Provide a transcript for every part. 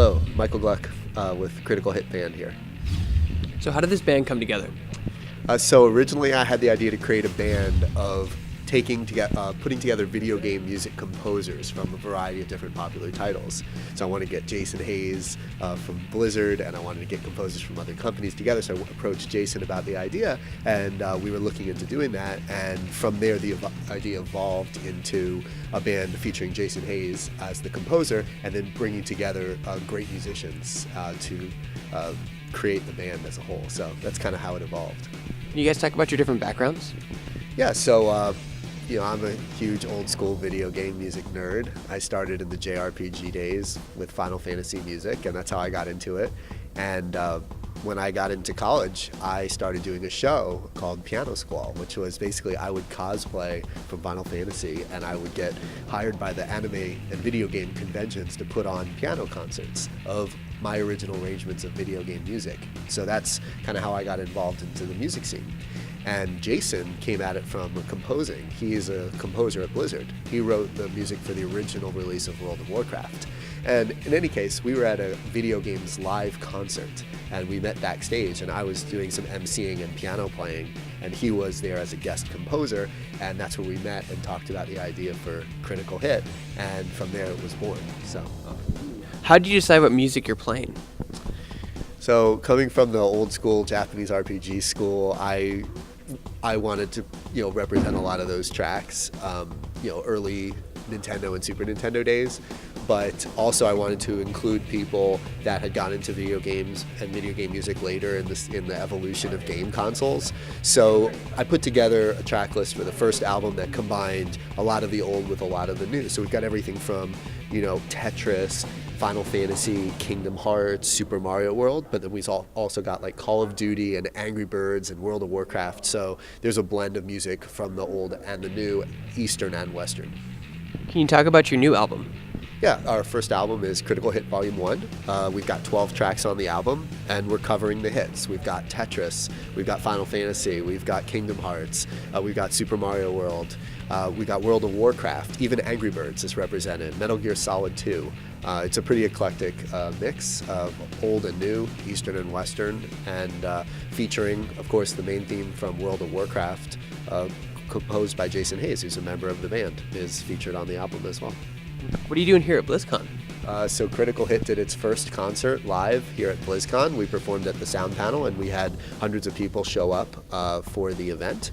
Hello, Michael Gluck with Critical Hit Band here. So how did this band come together? So originally I had the idea to create a band of putting together video game music composers from a variety of different popular titles. So I wanted to get Jason Hayes from Blizzard, and I wanted to get composers from other companies together. So I approached Jason about the idea, and we were looking into doing that. And from there, the idea evolved into a band featuring Jason Hayes as the composer, and then bringing together great musicians to create the band as a whole. So that's kind of how it evolved. Can you guys talk about your different backgrounds? Yeah, so I'm a huge old school video game music nerd. I started in the JRPG days with Final Fantasy music, and that's how I got into it. And when I got into college, I started doing a show called Piano Squall, which was basically I would cosplay from Final Fantasy, and I would get hired by the anime and video game conventions to put on piano concerts of my original arrangements of video game music. So that's kind of how I got involved into the music scene. And Jason came at it from composing. He is a composer at Blizzard. He wrote the music for the original release of World of Warcraft. And in any case, we were at a video games live concert, and we met backstage, and I was doing some emceeing and piano playing, and he was there as a guest composer, and that's where we met and talked about the idea for Critical Hit, and from there it was born. So, How did you decide what music you're playing? So coming from the old school Japanese RPG school, I wanted to represent a lot of those tracks, early Nintendo and Super Nintendo days, but also I wanted to include people that had gone into video games and video game music later in the evolution of game consoles. So I put together a track list for the first album that combined a lot of the old with a lot of the new. So we've got everything from Tetris, Final Fantasy, Kingdom Hearts, Super Mario World, but then we've also got like Call of Duty and Angry Birds and World of Warcraft. So there's a blend of music from the old and the new, Eastern and Western. Can you talk about your new album? Yeah, our first album is Critical Hit Volume 1. We've got 12 tracks on the album, and we're covering the hits. We've got Tetris, we've got Final Fantasy, we've got Kingdom Hearts, we've got Super Mario World, we've got World of Warcraft, even Angry Birds is represented, Metal Gear Solid 2. It's a pretty eclectic mix of old and new, Eastern and Western, and featuring, of course, the main theme from World of Warcraft, composed by Jason Hayes, who's a member of the band, is featured on the album as well. What are you doing here at BlizzCon? So Critical Hit did its first concert live here at BlizzCon. We performed at the sound panel, and we had hundreds of people show up for the event.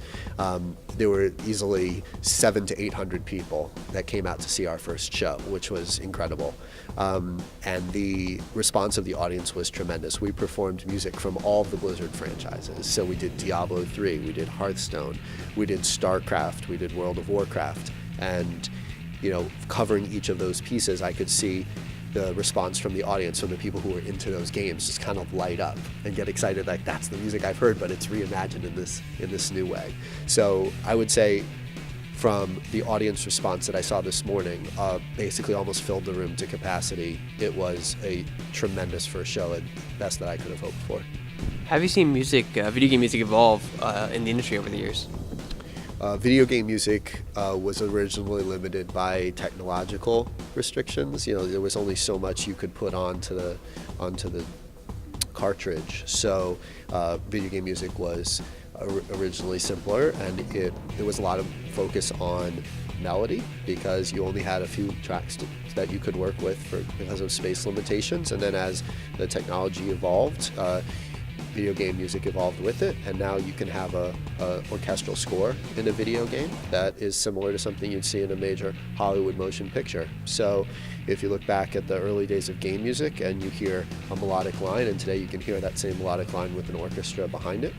There were easily 700 to 800 people that came out to see our first show, which was incredible. And the response of the audience was tremendous. We performed music from all of the Blizzard franchises. So we did Diablo 3, we did Hearthstone, we did StarCraft, we did World of Warcraft, and covering each of those pieces, I could see the response from the audience, from the people who were into those games, just kind of light up and get excited, like that's the music I've heard, but it's reimagined in this new way. So I would say from the audience response that I saw this morning, basically almost filled the room to capacity. It was a tremendous first show, and best that I could have hoped for. Have you seen video game music evolve in the industry over the years? Video game music was originally limited by technological restrictions. There was only so much you could put onto the cartridge. So video game music was originally simpler, and there was a lot of focus on melody because you only had a few tracks that you could work with because of space limitations. And then as the technology evolved, video game music evolved with it, and now you can have a orchestral score in a video game that is similar to something you'd see in a major Hollywood motion picture. So if you look back at the early days of game music and you hear a melodic line, and today you can hear that same melodic line with an orchestra behind it.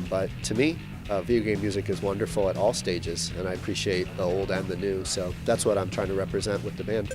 But to me, video game music is wonderful at all stages, and I appreciate the old and the new, so that's what I'm trying to represent with the band.